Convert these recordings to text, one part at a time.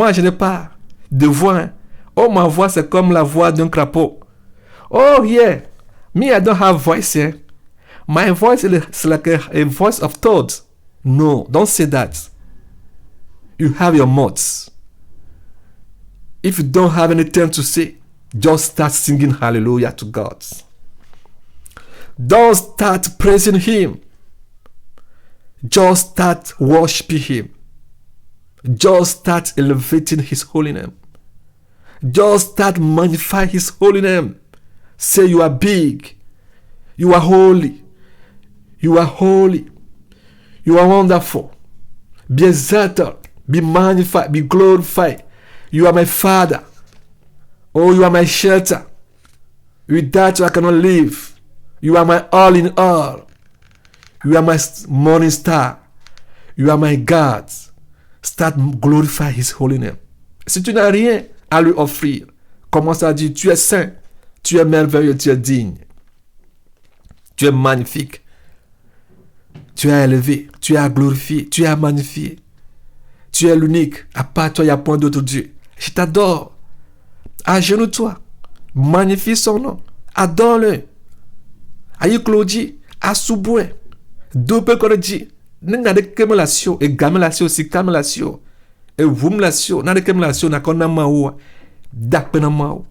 moi, je n'ai pas de voix. Hein. Oh, ma voix, c'est comme la voix d'un crapaud. Oh, yeah. Me, I don't have voice here. My voice is like a voice of thoughts. No, don't say that. You have your mouth. If you don't have anything to say, just start singing hallelujah to God. Don't start praising Him. Just start worshiping Him. Just start elevating His holy name. Just start magnifying His holy name. Say you are big. You are holy. You are holy. You are wonderful. Be exalted. Be magnified. Be glorified. You are my Father. Oh, you are my shelter. Without you, I cannot live. You are my all in all. You are my morning star. You are my God. Start glorify His holy name. Si tu n'as rien à lui offrir, commence à dire, tu es saint, tu es merveilleux, tu es digne. Tu es magnifique. Tu es élevé, tu es glorifié, tu es magnifié. Tu es l'unique. À part toi, il n'y a point d'autre Dieu. Je t'adore. Agenouille-toi. Magnifie son nom. Adore-le. Aïe Claudie, Assouboué. Double Cordi. N'ade kemelasio et gamelasio si kamelasio. Et vumlasio. N'ade kemelasio na kona maoua. Dakpena maou.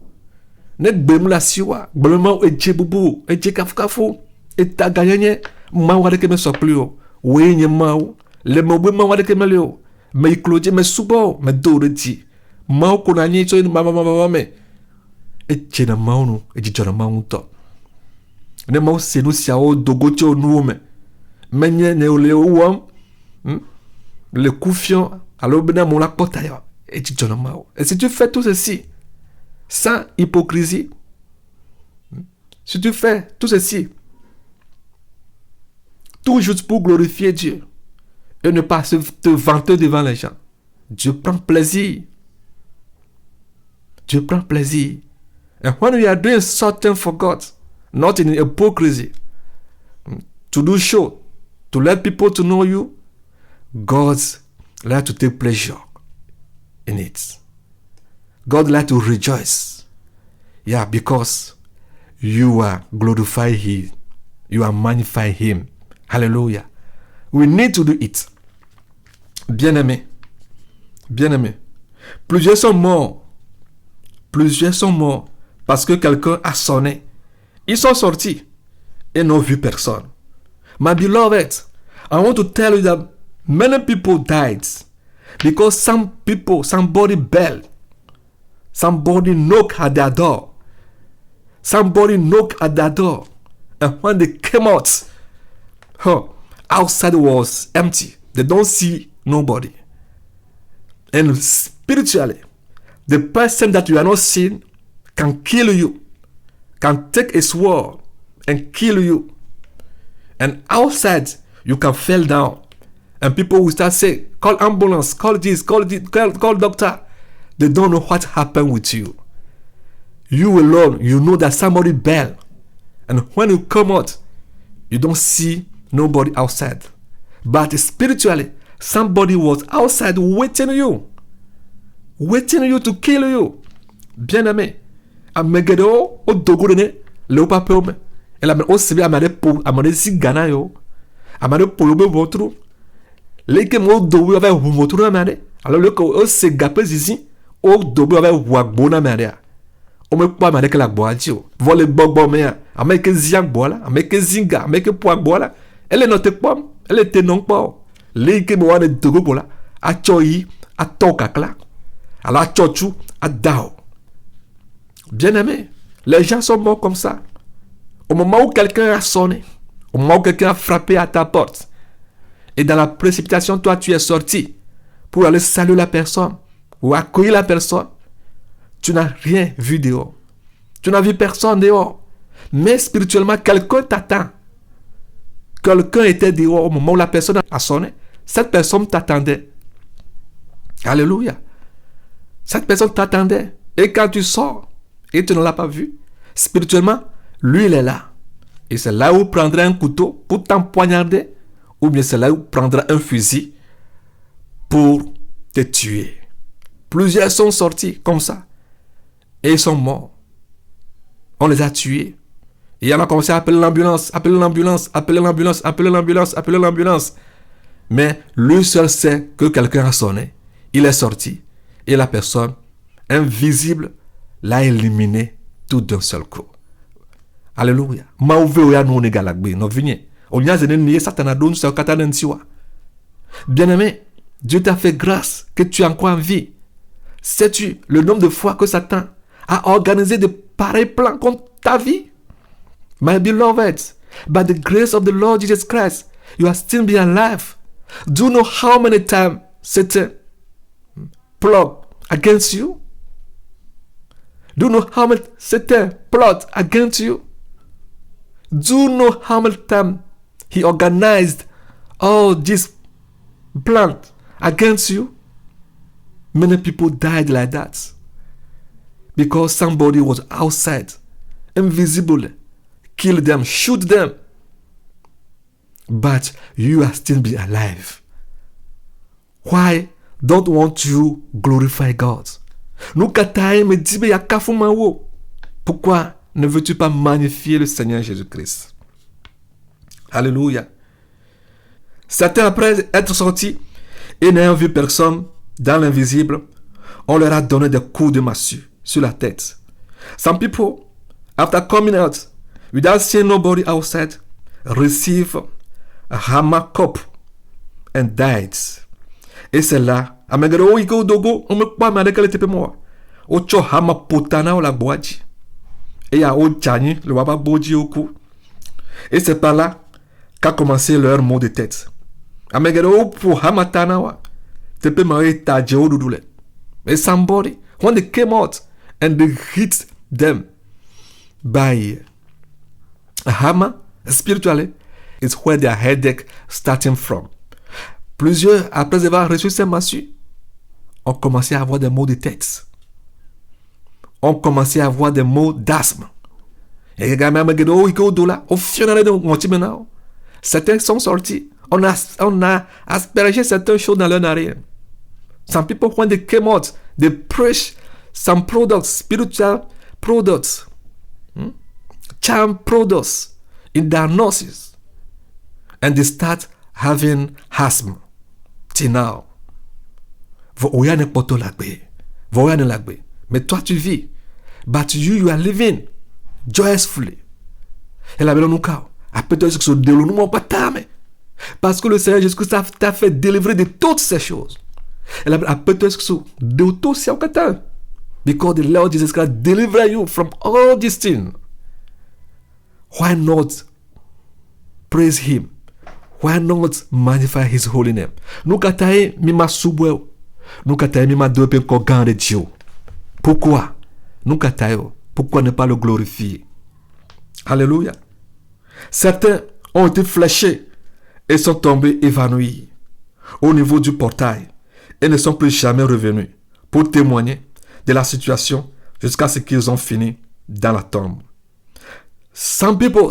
Ne bemlasio. Blema et djebubu. Et djekafkafou. Et tagayenye. Maou de keme soplio. Ouenye maou. Le mobile maou de kemelio. Me Claudie me subo. Me doreti. Maou konani to in mama me. Et djena maou no. Et djena maou to. Ne maou senu siao dogocho noume. Menye ne ole ouam. Le koufion. Alors bena mon la potaya. Et djena maou. Et si tu fais tout ceci. Sans hypocrisie. Si tu fais tout ceci. Tout juste pour glorifier Dieu. Et ne pas te vanter devant les gens. Dieu prend plaisir. Dieu prend plaisir. And when we are doing something for God, not in hypocrisy, to do show, to let people to know you, God like to take pleasure in it. God like to rejoice. Yeah, because you are glorifying Him. You are magnifying Him. Hallelujah. We need to do it. Bien-aimé. Bien-aimé. Plusieurs sont morts. Plusieurs sont morts parce que quelqu'un a sonné. Ils sont sortis et n'ont vu personne. My beloved, I want to tell you that many people died because somebody belled. Somebody knocked at their door. Somebody knocked at their door. And when they came out, outside was empty. They don't see nobody. And spiritually, the person that you are not seeing can kill you, can take a sword and kill you. And outside, you can fall down. And people will start saying, call ambulance, call this, call doctor. They don't know what happened with you. You alone, you know that somebody bell. And when you come out, you don't see nobody outside. But spiritually, somebody was outside waiting you to kill you. Bien-aimé, Amegedo, o dogorene, le papome, et la o sebe amade po, amade zigana yo, amade polobe votru, leke mo dobu ave humotru amade, alors le ko o se gape zizi, o dobu ave wagbona amade. O me po amade ke la boaji o, vole gbogbo me ya, ameke ziang bola, ameke zinga, ameke po agbola, ele no te pom, ele te non po, leke mo wane dogo bola, a choyi, a toka kla. Alors, à Tchotchou, à Dao. Bien-aimé, les gens sont morts comme ça. Au moment où quelqu'un a sonné, au moment où quelqu'un a frappé à ta porte, et dans la précipitation, toi, tu es sorti pour aller saluer la personne ou accueillir la personne, tu n'as rien vu dehors. Tu n'as vu personne dehors. Mais spirituellement, quelqu'un t'attend. Quelqu'un était dehors au moment où la personne a sonné. Cette personne t'attendait. Alléluia. Cette personne t'attendait. Et quand tu sors et tu ne l'as pas vu, spirituellement, lui, il est là. Et c'est là où il prendra un couteau pour t'empoignarder. Ou bien c'est là où il prendra un fusil pour te tuer. Plusieurs sont sortis comme ça. Et ils sont morts. On les a tués. Et on a commencé à appeler l'ambulance, appeler l'ambulance, appeler l'ambulance, appeler l'ambulance, appeler l'ambulance. Mais lui seul sait que quelqu'un a sonné. Il est sorti. Et la personne, invisible, l'a éliminé tout d'un seul coup. Alléluia. Bien-aimé, Dieu t'a fait grâce que tu es encore en vie. Sais-tu le nombre de fois que Satan a organisé de pareils plans contre ta vie? My beloved, by the grace of the Lord Jesus Christ, you are still be alive. Do you know how many times Satan plot against you? Do you know how many Satan plot against you? Do you know how many times he organized all this plans against you? Many people died like that because somebody was outside, invisible, kill them, shoot them. But you are still be alive. Why don't want you glorify God? Pourquoi ne veux-tu pas magnifier le Seigneur Jésus-Christ? Alléluia. Certains, après être sortis et n'ayant vu personne dans l'invisible, on leur a donné des coups de massue sur la tête. Some people, after coming out, without seeing nobody outside, receive a hammer cup and died. Et c'est là, amegero iko dogo, on me kwa madekele tepe moi. Ocho hammer potana o la boaji. Et ya o tchani, le waba boji au cou. Et c'est par là qu'a commencé leur mot de tête. Amegero pour hamatana wa. Tepe mawe taje o dudule. And somebody, when they came out and they hit them by a hammer, spiritually, is where their headache starting from. Plusieurs, après avoir reçu ces massues, ont commencé à avoir des maux de tête. Ont commencé à avoir des maux d'asthme. Et certains sont sortis. On a aspergé certaines choses dans leur narine. Some people, when they came out, they preach some products, spiritual products, charm products in their noses. And they start having asthma. Till now. Mais toi, tu vis. But you are living joyfully. Et la belle nous parce que le Seigneur Jésus-Christ t'a fait délivrer de toutes ces choses. Et la belle de tout ce because the Lord Jesus Christ deliver you from all these things. Why not praise Him? Why not magnify His holy name? Nous kataye mima subwe. Nous kataye mima dope ko gande Dieu. Pourquoi? Nous kataye. Pourquoi ne pas le glorifier? Alléluia. Certains ont été fléchés et sont tombés évanouis au niveau du portail et ne sont plus jamais revenus pour témoigner de la situation jusqu'à ce qu'ils ont fini dans la tombe. Some people,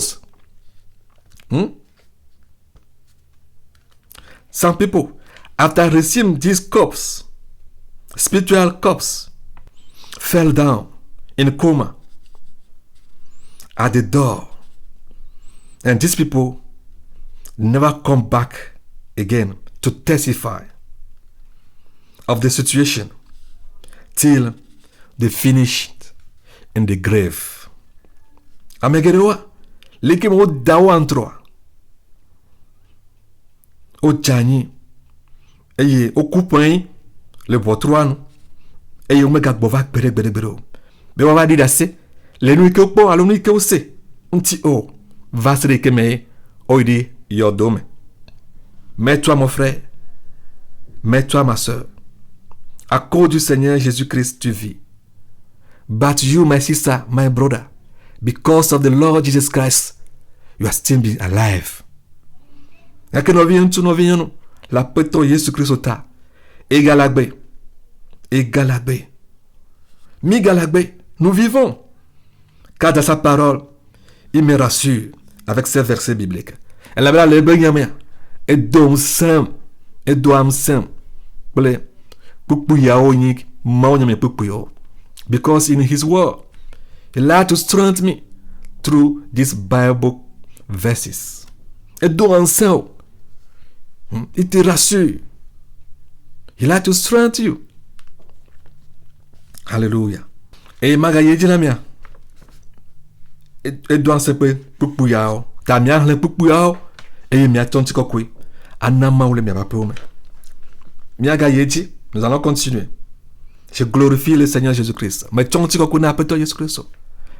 after receiving these cups, spiritual cups, fell down in coma at the door. And these people never come back again to testify of the situation till they finished in the grave. Amegerewa, l'équipe au dawa antro, au tchani, et au coupin, le botrouan, et au mega bovak bere. Mais on va dire assez, les nuits que pour à l'unique que c'est, un petit oh, va se réclamer, oh, il dit, yodome. Mets-toi, mon frère, mets-toi, ma soeur. À cause du Seigneur Jésus-Christ, tu vis. But you, my sister, my brother, because of the Lord Jesus Christ, you are still being alive. Et que nous viens, la péto Jésus-Christ ota. Égalagbe. Migalagbe. Nous vivons. Car dans sa parole, il me rassure avec ces versets bibliques. Elle avait le benyamia. Et doam sem. Bole. Pupu yaonik. because in his word, he like to strengthen me through these Bible verses. Et donc en ça, il te rassure. He like to strengthen you. Hallelujah. Et magaye dit la mia. Et doit se pe pupuyao. Ta mia le pupuyao. Et mia tonti kokwe. Anama ou le mia pape. Mia gaye dit, nous allons continuer. Je glorifie le Seigneur Jésus-Christ. Mais tonti kokwe na peto Jésus-Christ.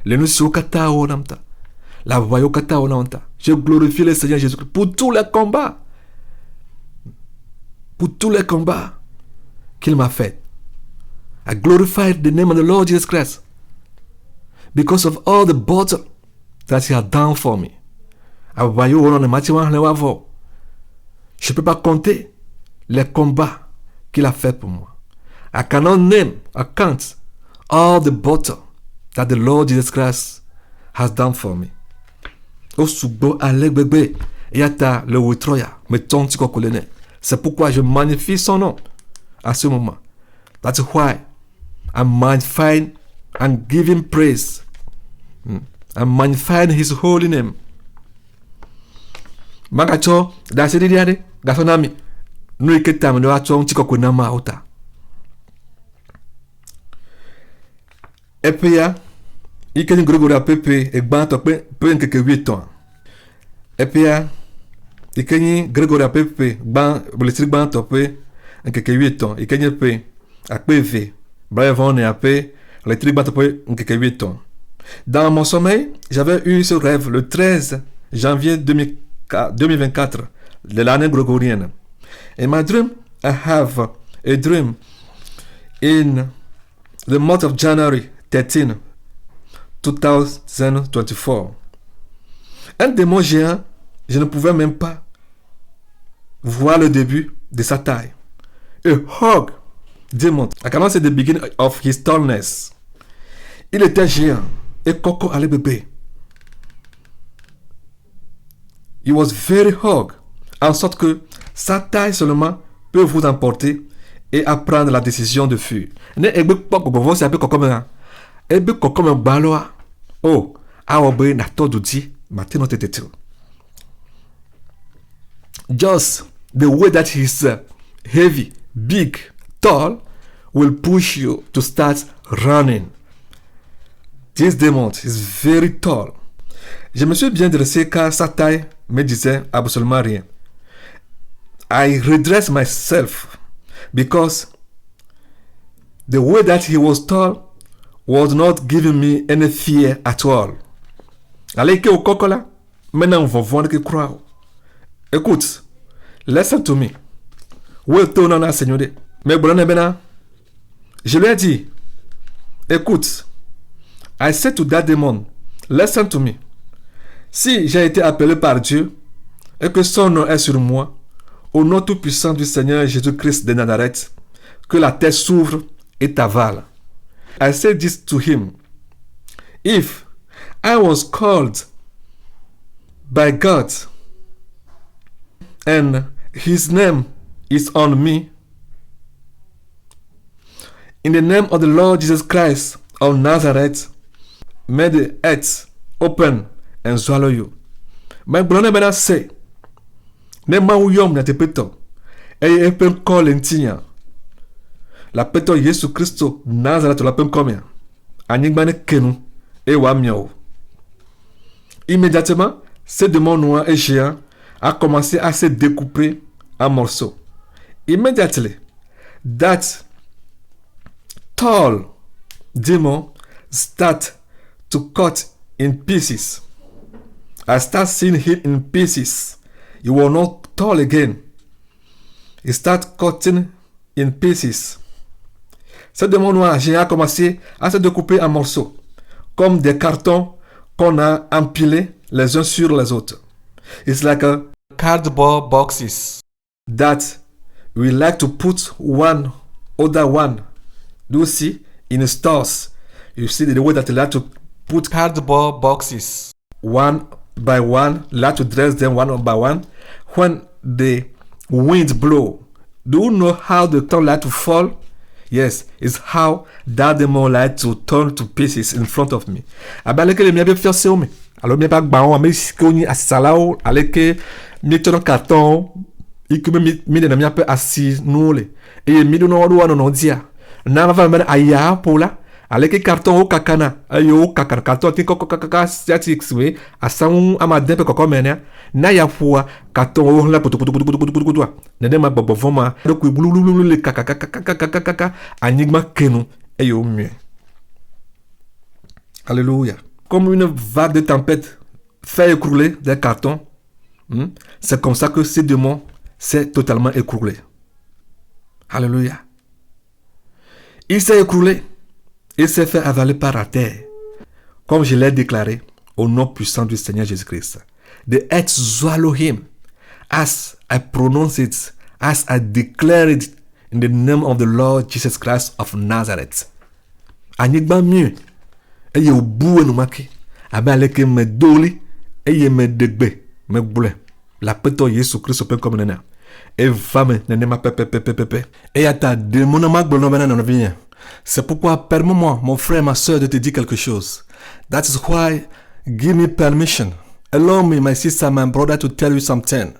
Le nous sur kata o namta. La voyo kata o namta. Je glorifie le Seigneur Jésus-Christ pour tous les combats. Pour tous les combats qu'il m'a fait. I glorify the name of the Lord Jesus Christ because of all the battle that he has done for me. Je ne peux pas compter les combats qu'il a fait pour moi. I cannot name or count all the battle that the Lord Jesus Christ has done for me. C'est pourquoi je magnifie son nom à ce moment. That's why I'm magnifying and giving praise. I'm magnifying his holy name. Magacho, that's it, diade. Gasonami. No iketam no acho ntiko kunama ota. Epia, ikeni grogora pepe egbanto pe nkeke 8 ans. Epia, ikeni grogora pepe ban bolitri banto pe nkeke 8 ans. Ikeni pe akpeve Brevon et après, les tribats après 8 ans. Dans mon sommeil, j'avais eu ce rêve le 13 janvier 2024 de l'année grégorienne. In my dream, I have a dream in the month of January 13, 2024. Un démon géant, je ne pouvais même pas voir le début de sa taille. A hog demon. I cannot say the beginning of his tallness. Il était géant et coco allait bébé. He was very hug, en sorte que sa taille seulement peut vous emporter et à prendre la décision de fuir. Ne ebe poko govo se abe kokome. Ebe kokome baloa. Oh, awobe na todudi matino tetetu. Just the way that he's heavy, big, tall will push you to start running. This demon is very tall. Je me suis bien dressé car sa taille me disait absolument rien. I redressed myself because the way that he was tall was not giving me any fear at all. Allez que au cocola, maintenant on va voir que croire. Écoute, listen to me. Où est ton nom, Seigneur? Mais bon, je lui ai dit, écoute, I said to that demon, listen to me. Si j'ai été appelé par Dieu et que son nom est sur moi, au nom tout-puissant du Seigneur Jésus-Christ de Nazareth, que la terre s'ouvre et t'avale. I said this to him. If I was called by God and his name is on me, in the name of the Lord Jesus Christ of Nazareth, may the earth open and swallow you. Mais blonde bena say, ne ma uyom na te peto, e pen call entinya. La peto Yesu Christo Nazareth la pen komia. Anigbane kenu e wa miao. Immédiatement, ce démon noir et géant a commencé à se découper en morceaux. Immediately, that tall demon start to cut in pieces. I start seeing him in pieces. He was not tall again. He start cutting in pieces. Ce démon noir géant a commencé à se découper en morceaux, comme des cartons qu'on a empilés les uns sur les autres. It's like a cardboard boxes that we like to put one other one. Do you see in the stores? You see the way that they like to put cardboard boxes one by one, like to dress them one by one. When the wind blow, do you know how the tongue like to fall? Yes, it's how that demon like to turn to pieces in front of me. Abaleke le miabe faire se me. Alors mi pas gba on me ko ni asala o aleke mi tono carton ikume mi de na mi ape asi no le. E mi do no do no dia. Na va me aya pola. Aleke carton o kakana. Ayo kakana carton ti kokaka static we asan amade pe kokko mena. Na ya fua carton o la putu ne de ma bobo voma do ku blululu le kaka enigma kenu ayo mieux. Alléluia. Comme une vague de tempête fait écrouler des cartons, c'est comme ça que ces démons s'est totalement écroulé. Alléluia. Il s'est écroulé. Il s'est fait avaler par la terre. Comme je l'ai déclaré au nom puissant du Seigneur Jésus-Christ. The earth swallow him as I pronounce it, as I declare it in the name of the Lord Jesus Christ of Nazareth. Anigba mieux. Eye obu enu maki. Abe aleke me doli. Eye me degbe. Me boule. La peto Yesu Christ open comme nena. Et femme nene ma pepe. Et à ta démon ma glono bena non vient. C'est pourquoi permets-moi, mon frère, ma soeur, de te dire quelque chose. That is why, give me permission. Allow me, my sister, my brother, to tell you something.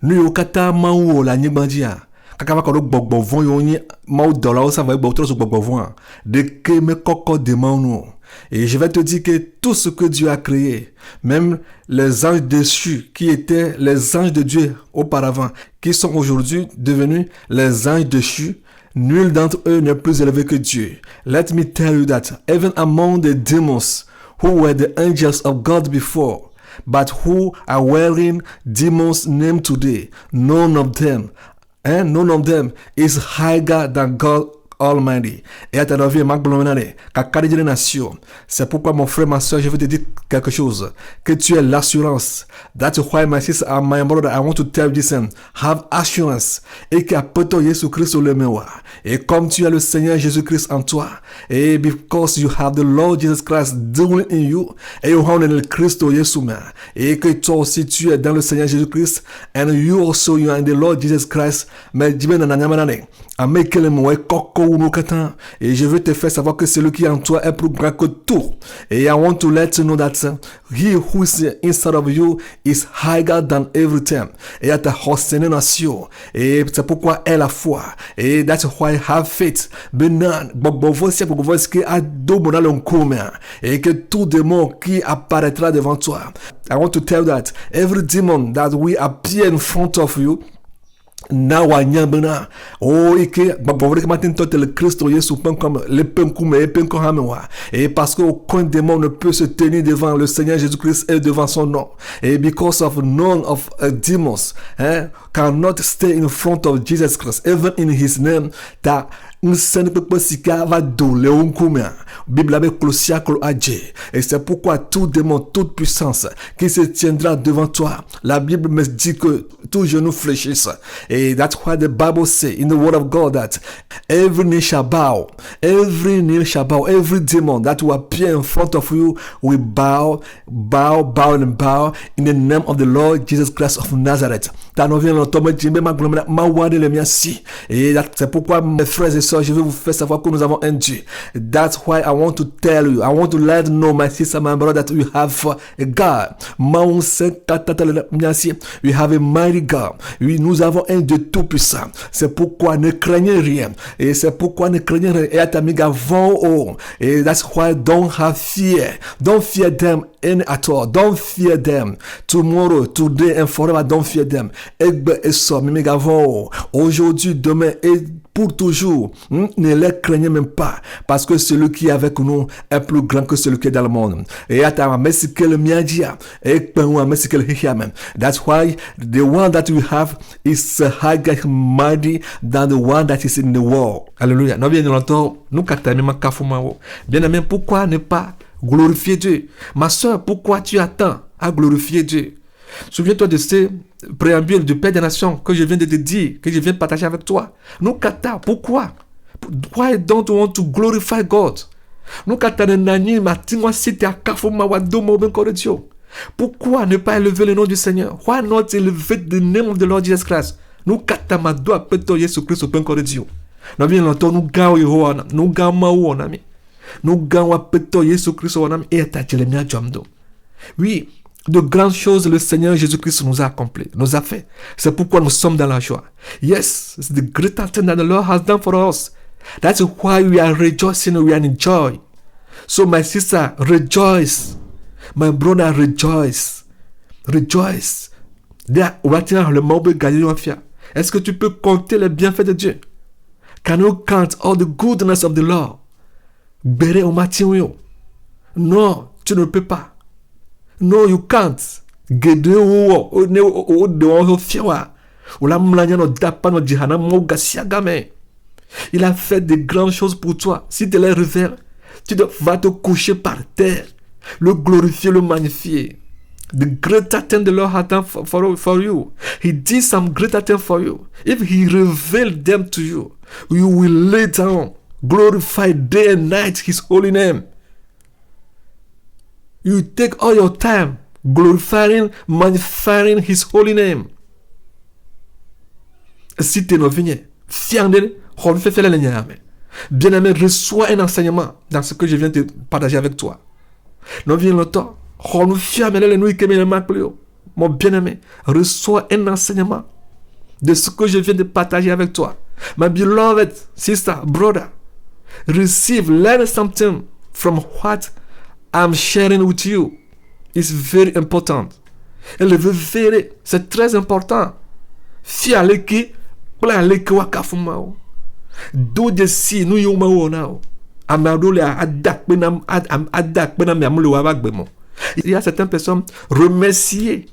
Nu yokata maou la nyibandia. Kakava kolo gbogbo von yoni mau dola osa va gbogbo so gbogbo von. De que me koko demande. Et je vais te dire que tout ce que Dieu a créé, même les anges déchus qui étaient les anges de Dieu auparavant, qui sont aujourd'hui devenus les anges déchus, nul d'entre eux n'est plus élevé que Dieu. Let me tell you that even among the demons who were the angels of God before, but who are wearing demons' name today, none of them is higher than God Almighty. Et à ta vie, c'est pourquoi mon frère, ma soeur, je veux te dire quelque chose. Que tu aies l'assurance. That's why my sister and my brother, I want to tell you this. Have assurance. Et qu'à poto Jésus Christ le mewa. Et comme tu as le Seigneur Jésus-Christ en toi. Et because you have the Lord Jesus Christ dwelling in you. Et you have le Christ Jésus. Et que toi aussi tu es dans le Seigneur Jésus-Christ. And you also you are in the Lord Jesus Christ. Mais dis-moi dans la manane. Et je veux te faire savoir que celui qui est en toi est plus grand que tout. Et I want to let you know that he who is inside of you is higher than everything. Et à ta nation. Et c'est pourquoi elle a foi. Et that's why have faith. Et que tout démon qui apparaîtra devant toi. I want to tell that every demon that will appear in front of you, na wanyambena ike babovre matin tot le Christ Jésus comme le penkume et penkohamewa et parce que aucun démon ne peut se tenir devant le Seigneur Jésus-Christ et devant son nom et because of none of demons cannot stay in front of Jesus Christ even in his name that nsene pepe sika va dole onkume Bible avec Colossiens adje et c'est pourquoi tout démon toute puissance qui se tiendra devant toi la Bible me dit que tout genou fléchisse et that's why the Bible say in the word of God that every knee shall bow every demon that will appear in front of you will bow in the name of the Lord Jesus Christ of Nazareth. Et c'est pourquoi mes frères et sœurs, je vais vous faire savoir que nous avons un Dieu. That's why I want to tell you, I want to let you know, my sister, my brother, that we have a God. We have a mighty God. Oui, nous avons un Dieu tout puissant. C'est pourquoi ne craignez rien. Et c'est pourquoi ne craignez rien. Et atamiga vont haut. Et that's why don't have fear. Don't fear them at all. Don't fear them. Tomorrow, today and forever, don't fear them. Egbe et so, mimiga vont haut. Aujourd'hui, demain et pour toujours, ne les craignez même pas, parce que celui qui est avec nous est plus grand que celui qui est dans le monde. Et attends, merci que le miadia, et penwa, merci que le hiamem. That's why the one that we have is higher mighty than the one that is in the world. Alléluia. Nous bien longtemps, nous katamima kafumao. Bien aimé, pourquoi ne pas glorifier Dieu? Ma soeur, pourquoi tu attends à glorifier Dieu? Souviens-toi de ces préambules du Père des Nations que je viens de te dire, que je viens de partager avec toi. Nous kata, pourquoi? Why don't you want to glorify God? Nous kata nani matinwa site akafuma wadomo benkoredio. Pourquoi ne pas élever le nom du Seigneur? Why not elevate the name of the Lord Jesus Christ? Nous kata madoa peto Yesu Christ benkoredio. Nous venons longtemps, nous gagnons, nous gagnons, ami. Nous gagnons péto Jésus-Christ, ami, et ta Jérémie Djamdo. Oui, de grandes choses le Seigneur Jésus-Christ nous a accompli, nous a fait. C'est pourquoi nous sommes dans la joie. Yes, it's the greatest thing that the Lord has done for us. That's why we are rejoicing, we are in joy. So my sister, rejoice. My brother, rejoice. Rejoice. Est-ce que tu peux compter les bienfaits de Dieu? Can you count all the goodness of the Lord? Non, tu ne peux pas. No, you can't. Il a fait de grandes choses pour toi. Si tu les révères, tu vas te coucher par terre. Le glorifier, le magnifier. The greater thing the Lord has done for you. He did some greater thing for you. If He revealed them to you, you will lay down, glorify day and night His holy name. You take all your time glorifying, magnifying His holy name. Si tu es novigne, fiandé, bien-aimé, reçois un enseignement dans ce que je viens de partager avec toi. Nous venons longtemps. Mon bien-aimé, reçois un enseignement de ce que je viens de partager avec toi. My beloved sister, brother, learn something from what I'm sharing with you. It's very important. Et le verre, c'est très important. Fialeki, planleki wakafumao. Do de si nu yomao nao. Amadole adak benam yamule wabagbemo. Il y a certaines personnes remercier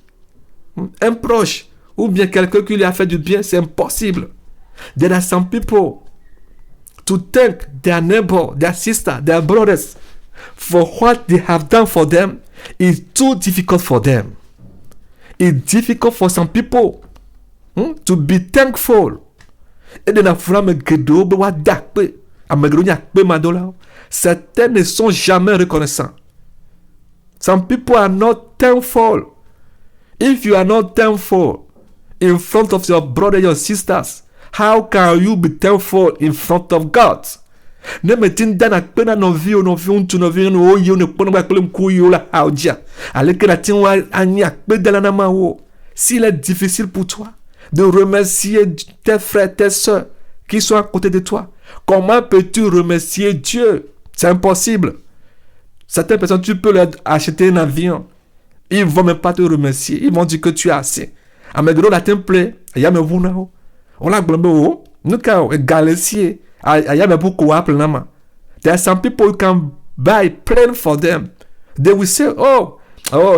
un proche ou bien quelqu'un qui lui a fait du bien, c'est impossible. There are some people to thank their neighbor, their sister, their brothers for what they have done for them is too difficult for them. It's difficult for some people to be thankful. Et de la flamme gedo bewa dakpe amegronya pe madola. Certains ne sont jamais reconnaissants. Some people are not thankful. If you are not thankful in front of your brothers, your sisters, how can you be thankful in front of God? Ne metin dana pena no vi untu no vi no oyo ne pono ba klem ku yo la haodia. Aleke na tin wa anya pe dala na mawo. S'il est difficile pour toi de remercier tes frères, tes soeurs qui sont à côté de toi, comment peux-tu remercier Dieu? C'est impossible. Certaines personnes, tu peux leur acheter un avion. Ils ne vont même pas te remercier. Ils vont dire que tu as assez. Amegro la temple, ayame vunao. On l'a globé au, nous quand galessier, ayame beaucoup apple nama. There are some people who can buy plane for them. They will say, oh,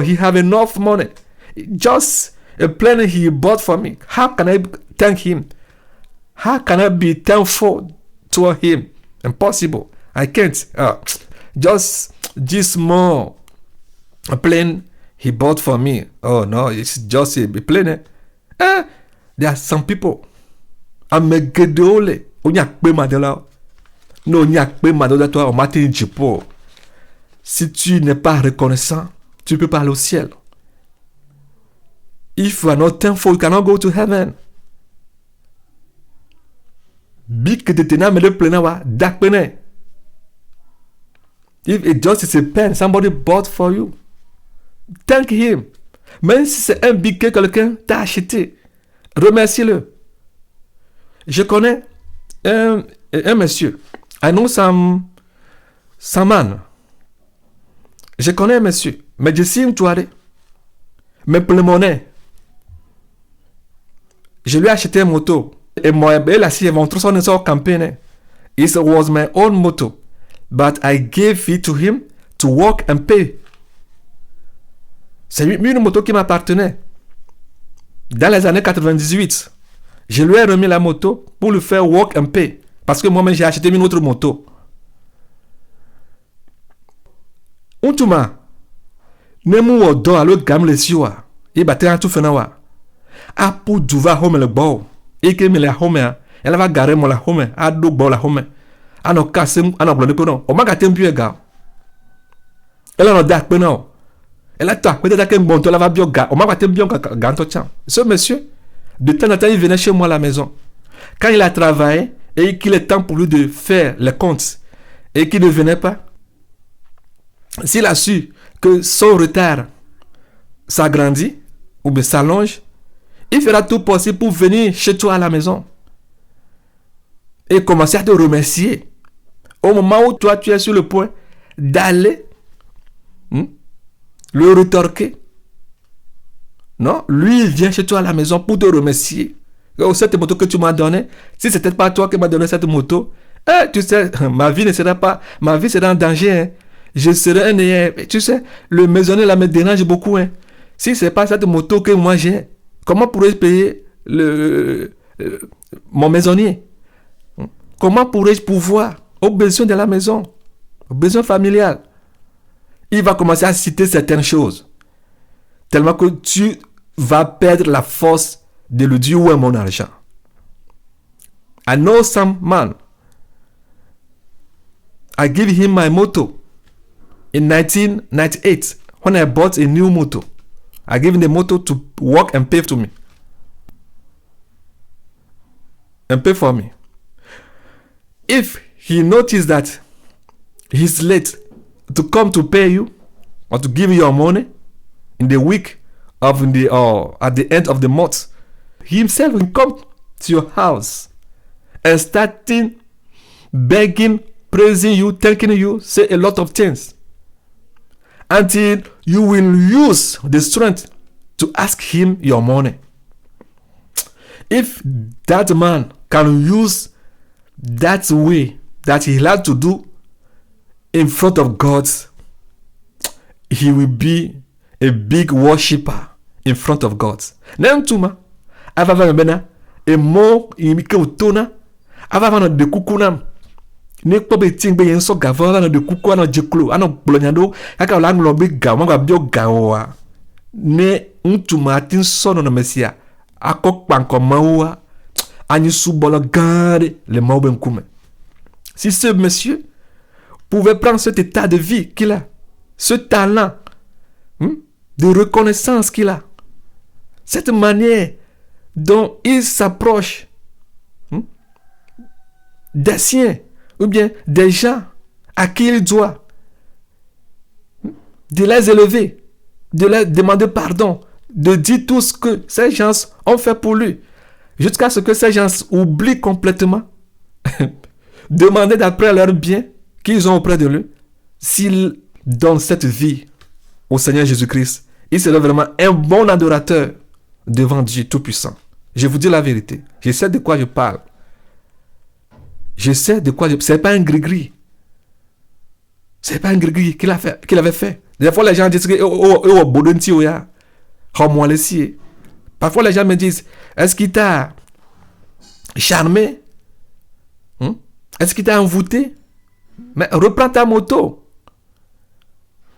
he have enough money. Just a plane he bought for me. How can I thank him? How can I be thankful to him? Impossible. I can't. Just this small plane he bought for me. Oh no, it's just a plane. There are some people. Amegedole. Onyakpe madela. No onyakpe madela toi au matin jipo. Si tu n'es pas reconnaissant, tu peux pas aller au ciel. If you are not thankful, you cannot go to heaven. Big que te na me le plena wa dakpene. If it just is a pen somebody bought for you, thank him. Même si c'est un big que quelqu'un t'a acheté, remercie-le. Je connais un monsieur. I know some man. Je connais un monsieur. Mais je sais où tu as. Mais pour le monnaie, je lui ai acheté une moto. Et moi, elle a si mon trousseau ne sort campagne. It was my own moto. But I gave it to him to work and pay. C'est une moto qui m'appartenait. Dans les années 98, je lui ai remis la moto pour lui faire work and pay. Parce que moi-même, j'ai acheté une autre moto. Untuma, nemu odo alo gam le siwa. E batè tout fenawa. A pour duva home le bo. Et que me la home, elle va garer mon la home, a do bo la home. Ano kasem ano blonde penon o maga tempu ega ela no dak penon ela ta peut-être que bon to la va bio ga o maga tempu ga to chan ce monsieur de temps en temps il venait chez moi à la maison quand il a travaillé et qu'il est temps pour lui de faire les comptes et qu'il ne venait pas, s'il a su que son retard s'agrandit ou bien s'allonge, il fera tout possible pour venir chez toi à la maison et commencer à te remercier. Au moment où toi, tu es sur le point d'aller le retorquer, non, lui, il vient chez toi à la maison pour te remercier. Oh, cette moto que tu m'as donnée, si c'était pas toi qui m'as donné cette moto, tu sais, ma vie sera en danger. Hein. Je serai un... Tu sais, le maisonnier là me dérange beaucoup. Hein. Si c'est pas cette moto que moi j'ai, comment pourrais-je payer mon maisonnier? Comment pourrais-je pouvoir aux besoins de la maison, aux besoins familiales? Il va commencer à citer certaines choses. Tellement que tu vas perdre la force de lui dire où est mon argent. I know some man. I give him my motor in 1998 when I bought a new motor. I gave him the motor to work and pay to me. And pay for me. If he noticed that he's late to come to pay you or to give you your money in the week of at the end of the month, he himself will come to your house and starting begging, praising you, thanking you, say a lot of things until you will use the strength to ask him your money. If that man can use that way that he had to do in front of God, he will be a big worshipper in front of God. Nentuma avava mbena e mo imike utona avava de kukunam ne kpobe tingbe yenso gavana de kuku ana jeklo ana blonyado aka la nglo be gawa ngwa bio gawa ne ntuma tin sono na mesia akok panko mawa ani subolo gare le maube nkume. Si ce monsieur pouvait prendre cet état de vie qu'il a, ce talent de reconnaissance qu'il a, cette manière dont il s'approche des siens ou bien des gens à qui il doit, de les élever, de leur demander pardon, de dire tout ce que ces gens ont fait pour lui, jusqu'à ce que ces gens oublient complètement, demander d'après leur bien qu'ils ont auprès de lui. S'il donne cette vie au Seigneur Jésus-Christ, il sera vraiment un bon adorateur devant Dieu Tout-Puissant. Je vous dis la vérité. Je sais de quoi je parle. Je sais de quoi je... C'est pas un gris-gris. C'est pas un gris-gris qu'il avait fait. Des fois, les gens disent que parfois, les gens me disent, est-ce qu'il t'a charmé? Est-ce qu'il t'a envoûté? Mais reprends ta moto.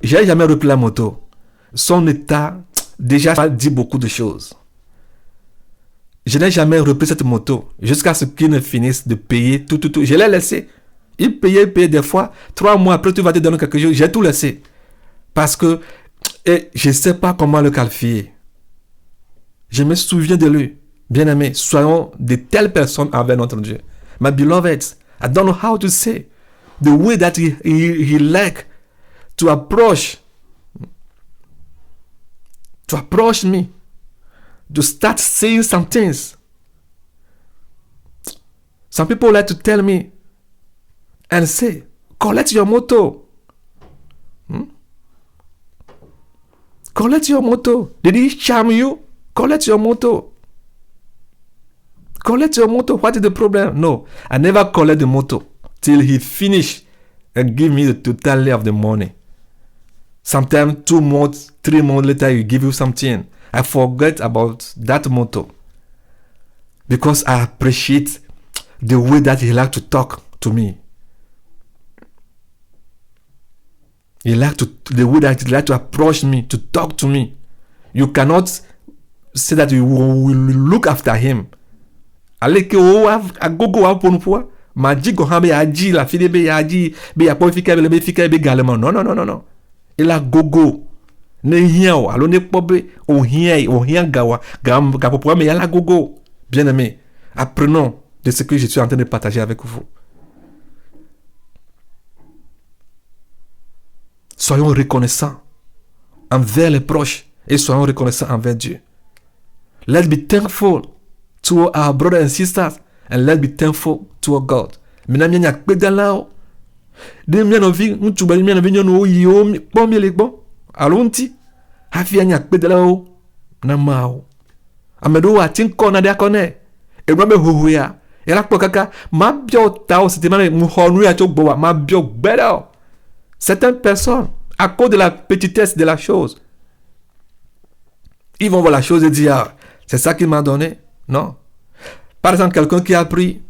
J'ai jamais repris la moto. Son état déjà dit beaucoup de choses. Je n'ai jamais repris cette moto jusqu'à ce qu'il ne finisse de payer tout. Je l'ai laissé. Il payait des fois. 3 mois après, tu vas te donner quelque chose. J'ai tout laissé. Parce que je ne sais pas comment le qualifier. Je me souviens de lui. Bien-aimé, soyons de telles personnes envers notre Dieu. My beloveds, I don't know how to say the way that he like to approach me, to start saying some things. Some people like to tell me and say, collect your motor. Collect your motor. Did he charm you? Collect your motor. Collect your motor. What is the problem? No, I never collect the motor till he finish and give me the totality of the money. Sometimes 2 months, 3 months later, he give you something. I forget about that motor because I appreciate the way that he like to talk to me. The way that he like to approach me, to talk to me. You cannot say that you will look after him. Aleke o agogo wa ponupwa majigo hambe aji la fide be aji be ya pofika be fika be galema. No. Il a gogo ne hien alo ne pobe o hien gawa gam gapopo me ya la gogo. Bien-aimé, apprenons de ce que je suis en train de partager avec vous. Soyons reconnaissants envers les proches et soyons reconnaissants envers Dieu. Let's be thankful to our brothers and sisters and let's be thankful to our God. Maintenant, il y a peu de là. De miens novi, nous tu bali miens novi nous yo bon mieux les bon. Alonti, hafi anya peu de là na mao. Amedo wa tin kona de akone. E bro me huhuya. E la kaka ma bio tao c'était même mu honu ya chokbo ma bio better. Certaines personnes, à cause de la petitesse de la chose, ils vont voir la chose et dire, ah, c'est ça qu'il m'a donné. Non. Par exemple, quelqu'un qui a pris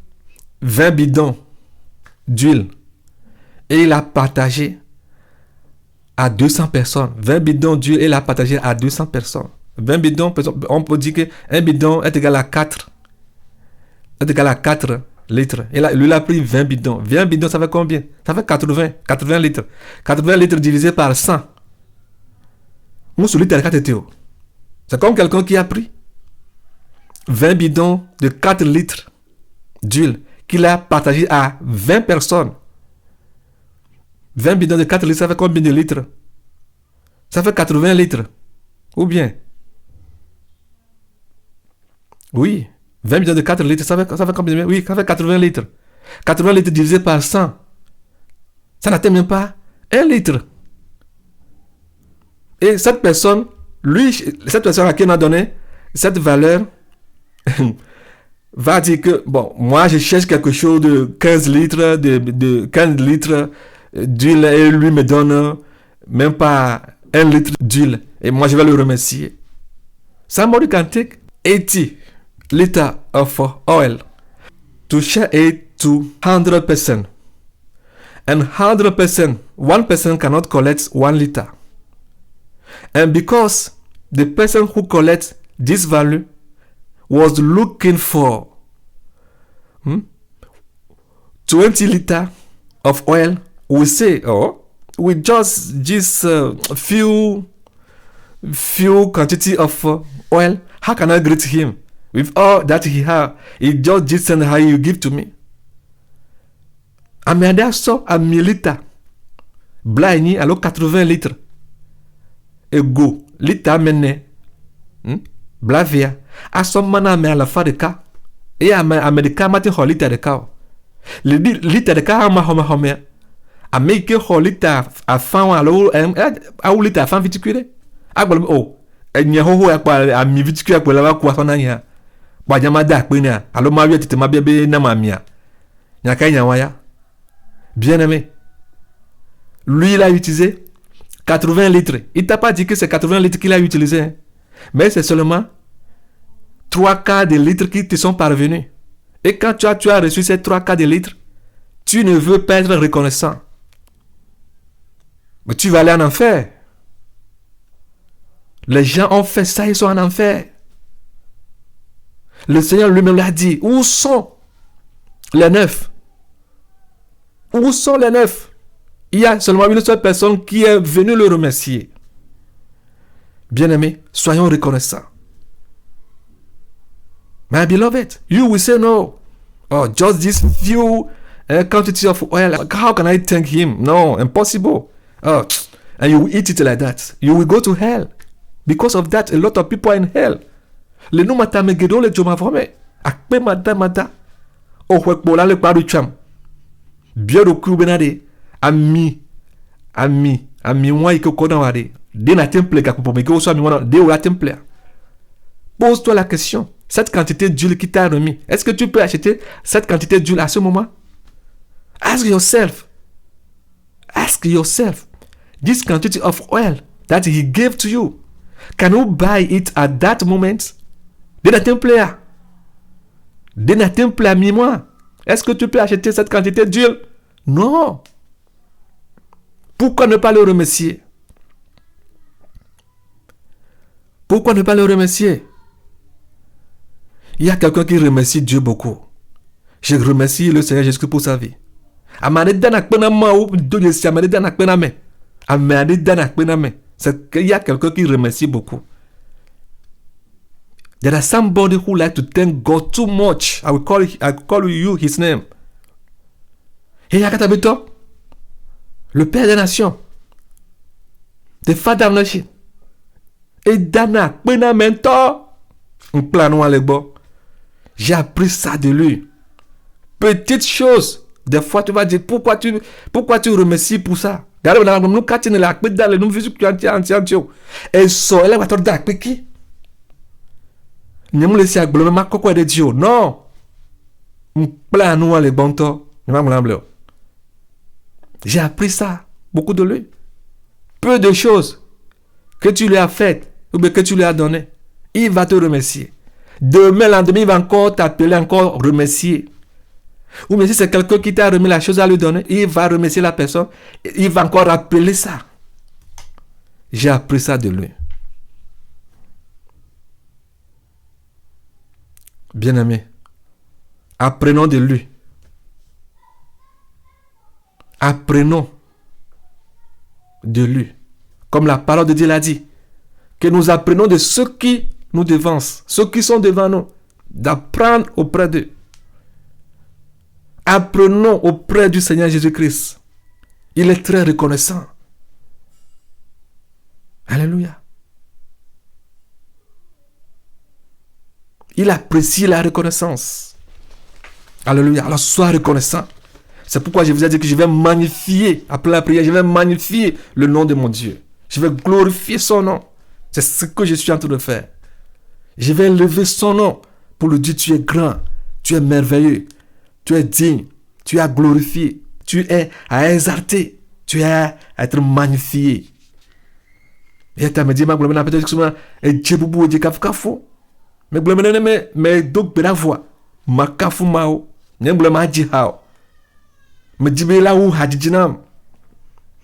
20 bidons d'huile et il a partagé à 200 personnes. 20 bidons d'huile et il a partagé à 200 personnes. 20 bidons, on peut dire qu'un bidon est égal à 4. Est égal à 4 litres. Et là, lui, il a pris 20 bidons. 20 bidons, ça fait combien? Ça fait 80 litres. 80 litres divisé par 100. C'est comme quelqu'un qui a pris 20 bidons de 4 litres d'huile qu'il a partagé à 20 personnes. 20 bidons de 4 litres, ça fait combien de litres? Ça fait 80 litres. Ou bien? Oui. 20 bidons de 4 litres, ça fait combien? Oui, ça fait 80 litres. 80 litres divisé par 100. Ça n'atteint même pas 1 litre. Et cette personne à qui on a donné cette valeur va dire que, bon, moi je cherche quelque chose de 15 litres, de 15 litres d'huile et lui me donne même pas 1 litre d'huile. Et moi je vais le remercier. Somebody can take 80 liter of oil to share it to 100%. And 100%, 1% cannot collect 1 liter. And because the person who collects this value was looking for 20 liter of oil, we say, oh, with just this few quantity of oil, how can I greet him? With all that he have, he just send how you give to me. Amenda so a 1000 litres. Blaini alors 80 litres. Ego, lita mene. Blavia. A so mana me à la fin de cas. Et à America matin ho lita de cas. Le lita de cas ma home. A make ho lita a fan alors a ou lita a fan viticule. A gbolo oh. Enye ho a mi viticule a la kwa fa na ya. Ba jama da pe ni a. Alo ma wi tete ma bebe na ma mia. Nya kai nya waya. Bien-aimé. Lui, il a utilisé 80 litres. Il t'a pas dit que c'est 80 litres qu'il a utilisé. Hein? Mais c'est seulement 3/4 des litres qui te sont parvenus. Et quand tu as reçu ces 3/4 des litres, tu ne veux pas être reconnaissant. Mais tu vas aller en enfer. Les gens ont fait ça, ils sont en enfer. Le Seigneur lui-même l'a dit. Où sont les 9? Où sont les 9? Il y a seulement une seule personne qui est venue le remercier. Bien-aimés, soyons reconnaissants. My beloved, you will say no. Oh, just this few quantity of oil. How can I thank him? No, impossible. Oh, and you will eat it like that. You will go to hell. Because of that, a lot of people are in hell. Le nom mata megedo le joma vome. Akpe mada. Oh, wekbola le paru cham. Bien au coup benade. Ami moi iko kodan wade. De na temple ka pour me ko so ami wana de ou la temple. Pose-toi la question. Cette quantité d'huile qui t'a remis, est-ce que tu peux acheter cette quantité d'huile à ce moment? Ask yourself. This quantity of oil that he gave to you, can you buy it at that moment? De na temple à mi-mois. Est-ce que tu peux acheter cette quantité d'huile? Non. Pourquoi ne pas le remercier? Il y a quelqu'un qui remercie Dieu beaucoup. Je remercie le Seigneur Jésus pour sa vie. C'est qu'il y a quelqu'un qui remercie beaucoup. There are somebody who like to thank God too much. I will call you his name. Et Yakatabito, le père des nations, the father of nation. Et Dana, Pena Mentor, un plan les bon. J'ai appris ça de lui. Petite chose. Des fois, tu vas dire, pourquoi tu remercies pour ça? Regarde, nous, quand tu es là, nous, et ça, elle va te dire, qui? Nous laisser à global, ma coco de Dieu. Non. Un plan nous, les bons temps. J'ai appris ça, beaucoup de lui. Peu de choses que tu lui as faites ou bien que tu lui as donné, il va te remercier. Demain, lendemain, il va encore t'appeler, encore remercier. Ou bien si c'est quelqu'un qui t'a remis la chose à lui donner, il va remercier la personne, il va encore rappeler ça. J'ai appris ça de lui. Bien-aimé, apprenons de lui. Apprenons de lui. Comme la parole de Dieu l'a dit, que nous apprenons de ceux qui nous devancent, ceux qui sont devant nous, d'apprendre auprès d'eux. Apprenons auprès du Seigneur Jésus-Christ. Il est très reconnaissant. Alléluia. Il apprécie la reconnaissance. Alléluia. Alors sois reconnaissant. C'est pourquoi je vous ai dit que je vais magnifier, après la prière, je vais magnifier le nom de mon Dieu. Je vais glorifier son nom. C'est ce que je suis en train de faire. Je vais lever son nom pour lui dire, tu es grand, tu es merveilleux, tu es digne, tu es à glorifier, tu es à exalter, tu es à être magnifié. Et tu me dit, ma gloire, peut-être que et Dieu boubou, Dieu kafou. Mais gloire, mais donc, la voix, ma kafou mao, n'est gloire, dit hao. Me dit, mais là où hadjinam.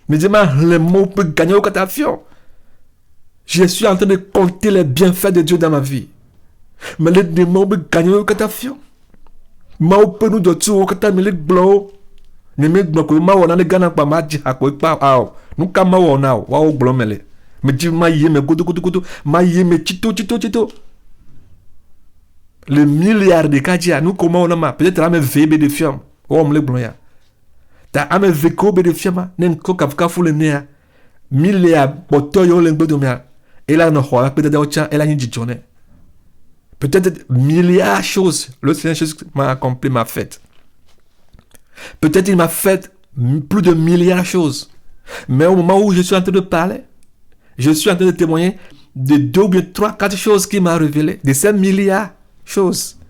Me dit, le mot peut gagner au catafio. Je suis en train de compter les bienfaits de Dieu dans ma vie. Mais les démons peut gagner au catafio. Mao peut nous de tout au catafio, mais les blancs. Ne me dit, que mao on a les gana pas ma dit, à quoi pas, ah, nous comme mao on a, waouh, blanc, mais me dit, ma yé, me goudou, ma yé, me tito. Le milliard de kadia, nous comment on a ma, peut-être à me VB de fiam, oh, on me les blancs. Ta ame veko be de fiama nen ko kafka fule nea milliard boto yo len gbedo mia ela no ho la peut-être ocha ela ni jijone peut-être milliards choses le Seigneur Jésus m'a accompli m'a fait peut-être il m'a fait plus de milliards de choses mais au moment où je suis en train de parler je suis en train de témoigner de 2 ou bien 3 4 choses qu'il m'a révélé de ces milliards de choses.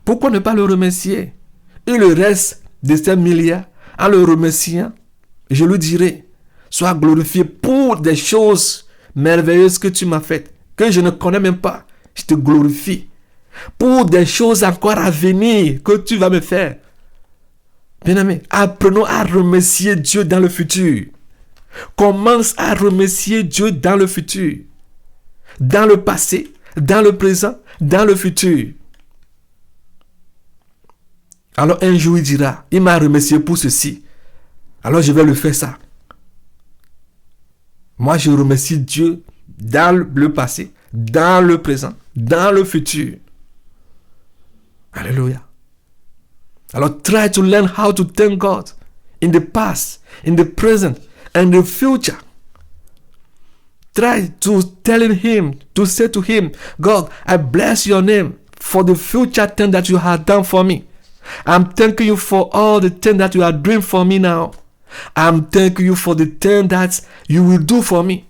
Pourquoi ne pas le remercier? Et le reste de ces milliards, en le remerciant, je lui dirai, sois glorifié pour des choses merveilleuses que tu m'as faites, que je ne connais même pas. Je te glorifie. Pour des choses encore à venir que tu vas me faire. Bien-aimé, apprenons à remercier Dieu dans le futur. Commence à remercier Dieu dans le futur. Dans le passé, dans le présent, dans le futur. Alors un jour il dira, il m'a remercié pour ceci. Alors je vais le faire ça. Moi je remercie Dieu dans le passé, dans le présent, dans le futur. Alléluia. Alors try to learn how to thank God in the past, in the present, and the future. Try to telling him, to say to him, God, I bless your name for the future thing that you have done for me. I'm thanking you for all the things that you are doing for me now. I'm thanking you for the thing that you will do for me.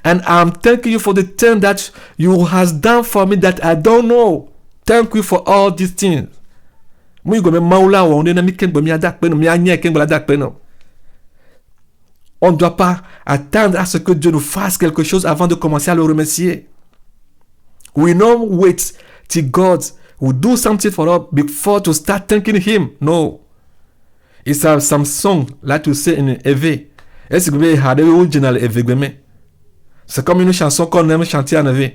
And I'm thanking you for the thing that you has done for me that I don't know. Thank you for all these things. On ne doit pas attendre à ce que Dieu nous fasse quelque chose avant de commencer à le remercier. We don't wait till God will do something for us before to start thanking him. No. It's some song like to say in EV. C'est comme une chanson qu'on aime chanter en EV.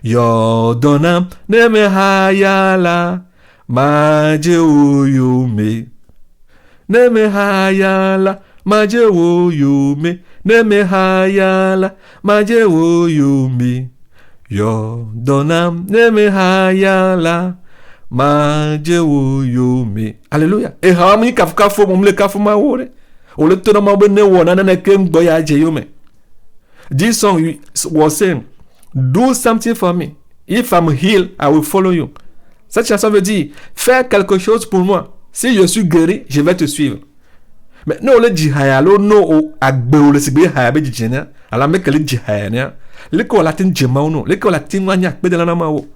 Yodonam neme hayala maje uyume. Neme hayala maje uyume. Neme hayala maje uyume. Yo donam neme hayala majewo yome. Alléluia. Et harmony kafkafo mumle kafu mawore. O le tono mabe ne wona na kem boya je yome. This song was saying, do something for me. If I'm healed, I will follow you. Cette chanson veut dire, fais quelque chose pour moi. Si je suis guéri, je vais te suivre. Mais non, le jihayalo no agbe le sigbe hayabe jijena. Ala me kele jihayania. Le ko latin jemao no. Le ko latin wanya akbe de la namao.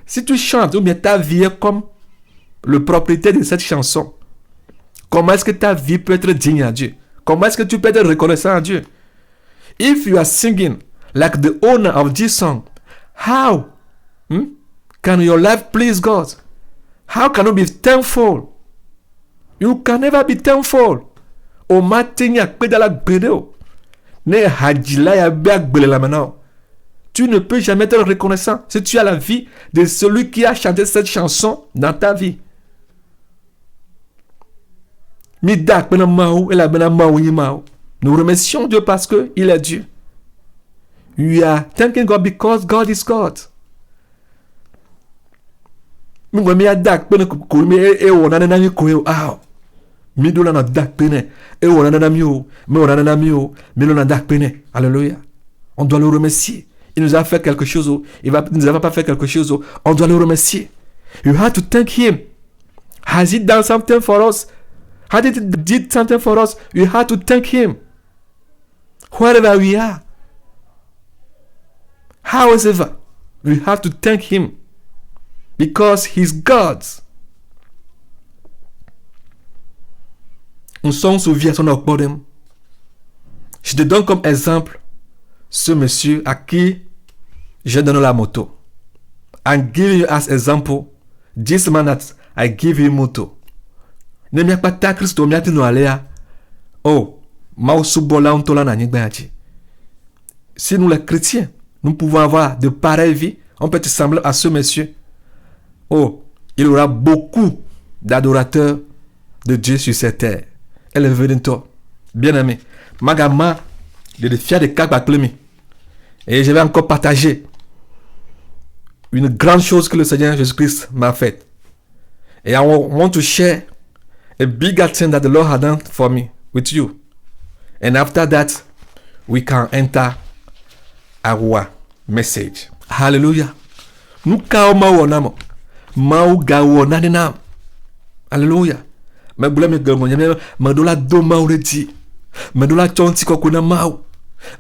Si tu chantes ou bien ta vie est comme le propriétaire de cette chanson, comment est-ce que ta vie peut être digne à Dieu? Comment est-ce que tu peux être reconnaissant à Dieu? If you are singing like the owner of this song, how can your life please God? How can you be thankful? You can never be thankful. O matin ya pedala bedeo. Ne hajila ya beagbele la maintenant. Tu ne peux jamais être reconnaissant si tu as la vie de celui qui a chanté cette chanson dans ta vie. Midak bena maou et la bena maou yimao. Nous remercions Dieu parce que il est Dieu. We are thanking God because God is God. Mungu mi adak bena kulmi e wona na mi ko ah. Mi do na dak bena e wona na mi o, me wona na mi o, mi lo na dak bena. Alléluia. On doit le remercier. Il nous a fait quelque chose, il nous a pas fait quelque chose, on doit le remercier. You have to thank him. Has he done something for us? Has he did something for us? You have to thank him. Wherever we are, however, we have to thank him because he's God. On s'en souvient son ordre. Je te donne comme exemple ce monsieur à qui je donne la moto. I'm giving you as example this man that I give him moto. Ne m'y a pas ta Christo m'y a tenu alea. Oh, ma subola on tola na nyigbaji. Si nous les chrétiens, nous pouvons avoir de pareilles vies, on peut ressembler à ce monsieur. Oh, il y aura beaucoup d'adorateurs de Dieu sur cette terre. Elle est venue toi. Bien aimé. Magama, de fier de Kakbaklemi. Et je vais encore partager une grande chose que le Seigneur Jésus-Christ m'a faite. Et I want to share a bigger thing that the Lord had done for me with you. And after that, we can enter our message. Hallelujah. Nuka mawonamo. Mauga wonanam. Hallelujah. Me bule me gamonya me dola do mauredi. Me dola chonti kokuna mau.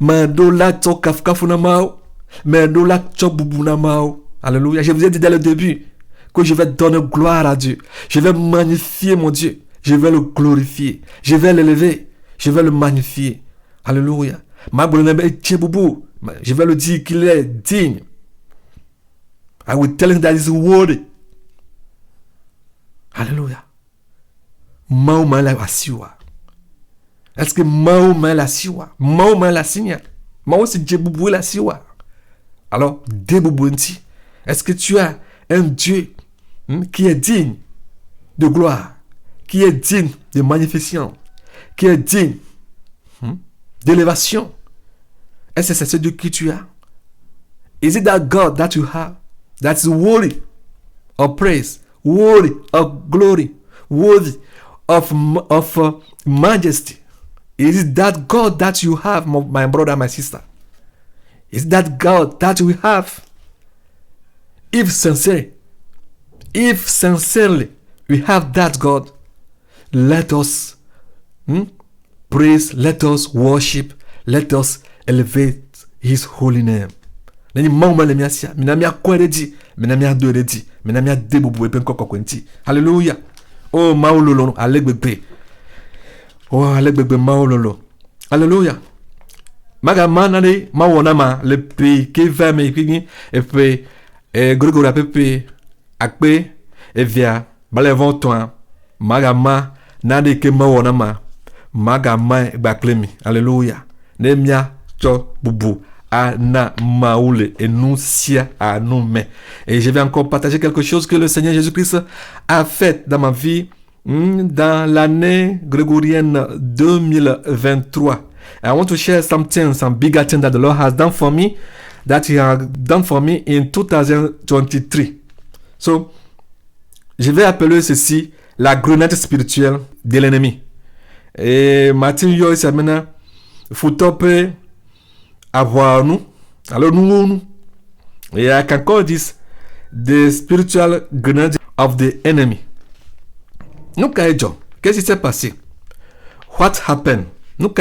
Me dola tokafkafuna mau. Me dola chobubuna mau. Alléluia. Je vous ai dit dès le début que je vais donner gloire à Dieu. Je vais magnifier mon Dieu. Je vais le glorifier. Je vais l'élever. Je vais le magnifier. Alléluia. Je vais le dire qu'il est digne. I will tell him that he's worthy. Alléluia. Mauma la asiwa. Est-ce que mauma la siwa? Mauma la signa. Mauma c'est djebubou la siwa. Alors, débubunti. Est-ce que tu as un Dieu qui est digne de gloire, qui est digne de magnificence, qui est digne d'élévation? Est-ce que c'est ce Dieu que tu as? Is it that God that you have that's worthy of praise, worthy of glory, worthy of majesty? Is it that God that you have, my brother, my sister? Is that God that we have? If sincerely we have that God, let us praise, let us worship, let us elevate his holy name. Nani mama le miasia, minamia kweredi, minamia doredi, minamia debubu epen kokokwenti. Hallelujah. Oh maulolo, alegbegbe. Oh alegbegbe maulolo. Hallelujah. Magama nani mawonama le pe ke va me kini e pe grogora pepe akpe e via balevon toi magama nani ke mawonama magama baklemi. Alléluia. Nemia cho bubu ana maoule et nous sia à nous mais. Et je vais encore partager quelque chose que le Seigneur Jésus-Christ a fait dans ma vie dans l'année grégorienne 2023. I want to share something, some bigger thing that the Lord has done for me that He has done for me in 2023. So, je vais appeler ceci la grenade spirituelle de l'ennemi. Et Martin Yo, c'est maintenant, il faut topper, avoir nous. Alors, nous. Et I can call this the spiritual grenade of the enemy. Nous, qu'est-ce qui s'est passé? What happened? Nous,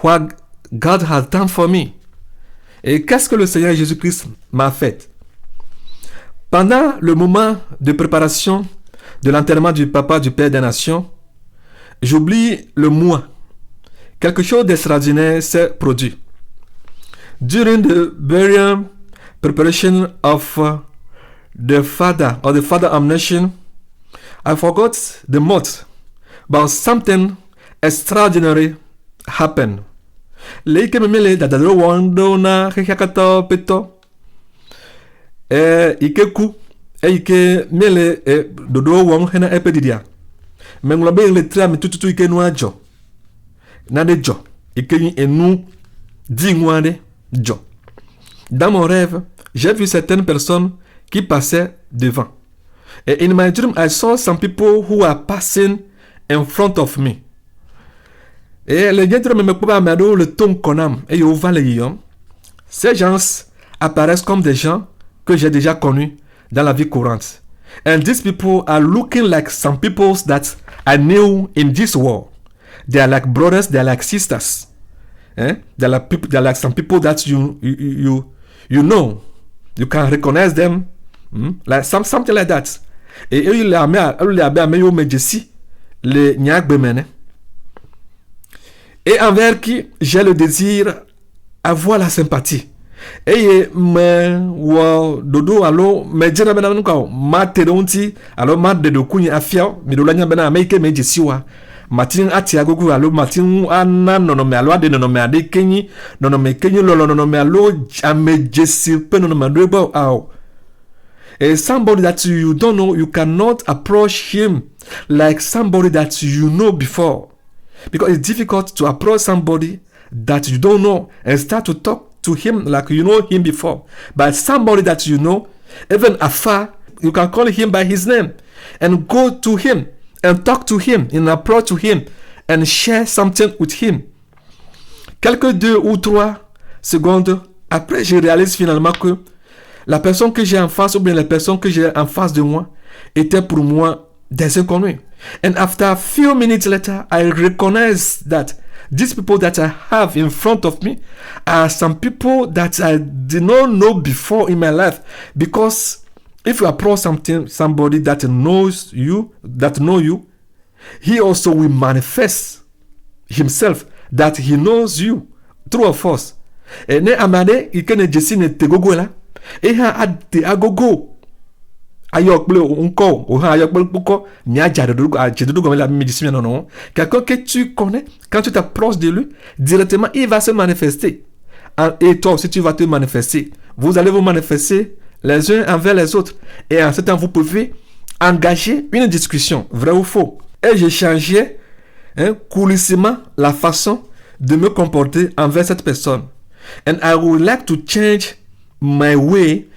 what God has done for me. Et qu'est-ce que le Seigneur Jésus-Christ m'a fait? Pendant le moment de préparation de l'enterrement du papa du Père des Nations, j'oublie le moi. Quelque chose d'extraordinaire s'est produit. During the burial preparation of the father of nation, I forgot the month, but something extraordinary happened. Leike memele dadalo wando na hekakato peto. Ikeku ike mele dodo wong hena epedidia. Menglobe le tra mi tututu ike no ajo. Na de jo. Ike ni enu di ngwade jo. Dans mon rêve, j'ai vu certaines personnes qui passaient devant. Et in my dream, I saw some people who are passing in front of me. Et les gens me parlent le ton konam et au valéium. Ces gens apparaissent comme des gens que j'ai déjà connus dans la vie courante. And these people are looking like some people that I knew in this world. They are like brothers, they are like sisters. They are like some people that you know. You can recognize them. Like something like that. Et eux, ils les et envers qui j'ai le désir avoir la sympathie. Et me dodo alo me jena bena nuka ma teronti alo ma de dokunya afia mi do lanya bena make me jesiwa matin ati agogo alo matin anna no me alo ade no me ade kenyi no me kenyi lo no me alo ame jesi pe no me do ba aw. Somebody that you don't know, you cannot approach him like somebody that you know before. Because it's difficult to approach somebody that you don't know and start to talk to him like you know him before. But somebody that you know, even afar, you can call him by his name and go to him and talk to him and approach to him and share something with him. Quelques 2 ou 3 secondes après, je réalise finalement que la personne que j'ai en face ou bien la personne que j'ai en face de moi était pour moi des inconnus. And after a few minutes later, I recognize that these people that I have in front of me are some people that I did not know before in my life. Because if you approach somebody that knows you, he also will manifest himself that he knows you. True or false? Et ne amade ikene jesi ne tegogo la. Et ha ade agogo. Ayokble onko, o ha ayokble poko, ni aja de la médecine non. Quelqu'un que tu connais, quand tu t'approches de lui, directement il va se manifester. Et toi aussi tu vas te manifester. Vous allez vous manifester les uns envers les autres. Et en ce temps, vous pouvez engager une discussion, vrai ou faux. Et j'ai changé coulissement la façon de me comporter envers cette personne. And I would like to change my way,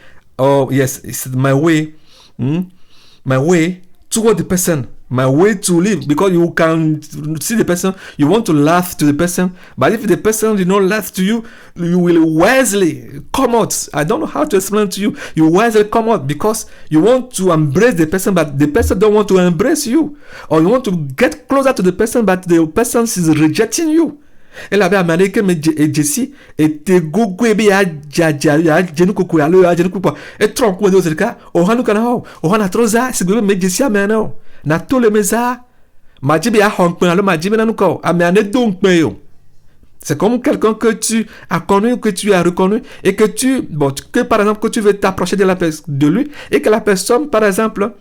my way toward the person, my way to live, because you can see the person, you want to laugh to the person, but if the person did not laugh to you, you will wisely come out. I don't know how to explain to you. You wisely come out because you want to embrace the person, but the person don't want to embrace you, or you want to get closer to the person, but the person is rejecting you. Elle avait amené que Jessie était gougoué à Jenukoko, à Jenukoko, et tronc de Zerka, au Hanukana, au Hanatroza, c'est que Jessie a mené, n'a tout le mesa, Majibi a Hong Kong, Majibi Nanuko, a mené donc Mayo. C'est comme quelqu'un que tu as connu, que tu as reconnu, et que par exemple, que tu veux t'approcher de lui, et que la personne, par exemple,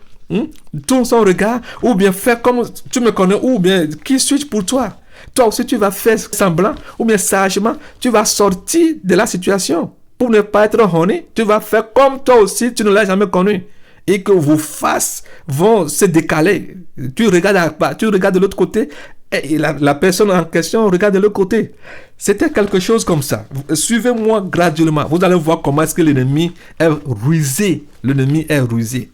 tourne son regard, ou bien faire comme tu me connais, ou bien qui suis-je pour toi? Toi aussi, tu vas faire semblant ou bien sagement, tu vas sortir de la situation. Pour ne pas être honné, tu vas faire comme toi aussi, tu ne l'as jamais connu. Et que vos faces vont se décaler. Tu regardes de l'autre côté, Et la personne en question regarde de l'autre côté. C'était quelque chose comme ça. Suivez-moi graduellement. Vous allez voir comment est-ce que l'ennemi est rusé. L'ennemi est rusé.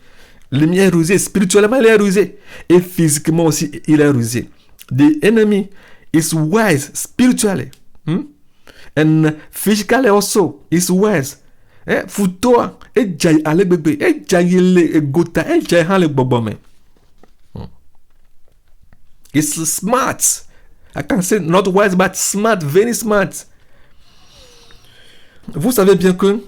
L'ennemi est rusé. Spirituellement, il est rusé. Et physiquement aussi, il est rusé. The enemy is wise spiritually. And physically also is wise. Futoa. Et jai ale bebe. Et jai le gota. Et jai han le bobome. It's smart. I can say not wise, but smart, very smart. Vous savez bien que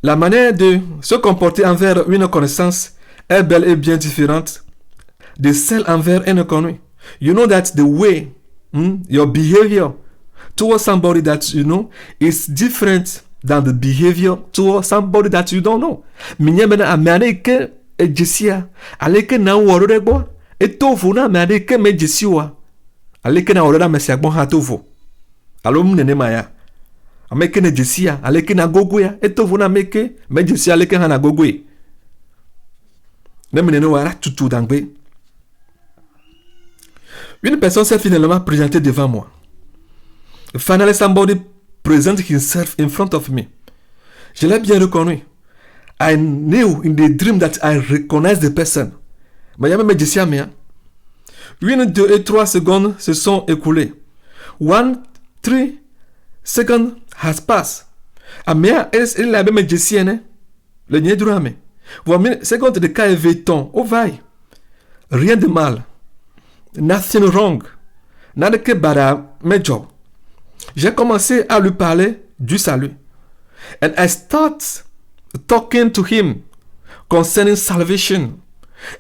la manière de se comporter envers une connaissance est bel et bien différente de celle envers un inconnu. You know that the way your behavior towards somebody that you know is different than the behavior towards somebody that you don't know. Minyamena America e jesia aleke na worore gbo etofu na America me jesiwa aleke na worora mesia gbo ha tofu alo mnene maya ameke ne jesia aleke na gogo ya etofu na meke me jesia aleke ha na gogo e ne mnene wara tutu dangbe. Une personne s'est finalement présentée devant moi. Finally, somebody presented himself in front of me. Je l'ai bien reconnu. I knew in the dream that I recognized the person. Mais il y a même dit ça, mais 1, 2 et 3 secondes se sont écoulées. 1, 3 seconds has passed. Ah, mais il a même dit ça, ne? Le niais du rame. Voilà, seconde de cas évéton. Oh, vaille. Rien de mal. Nothing wrong. Nada que bada me job. J'ai commencé à lui parler du salut. And I start talking to him concerning salvation.